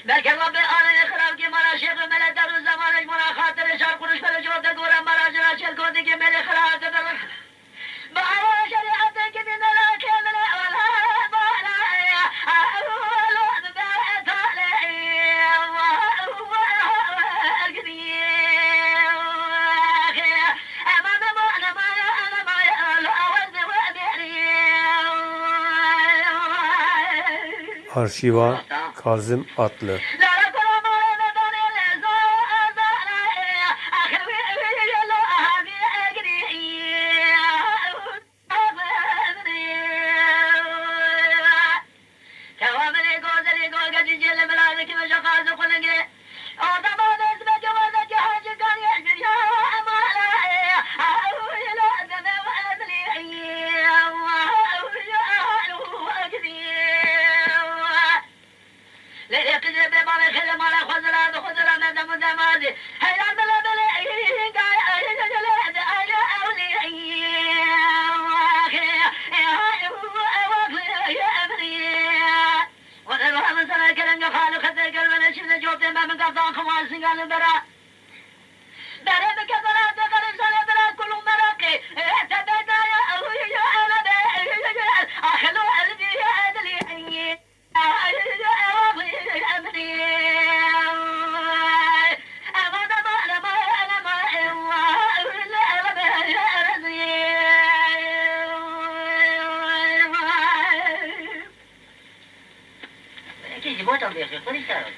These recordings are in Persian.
بلکه رب العالمین خراب که مرا شیخ ملت در روز زمانش مرا خاطر شار کنش بله جواب گورم مرا جنا چل کردی که ملی خراب در با اول شریعت که من لا که من اولا بالا اولو ببرت علی آرشیوا کاظم آتلر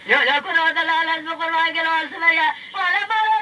لا لا كل هذا لا لا المقر ما يقرأ ولا ما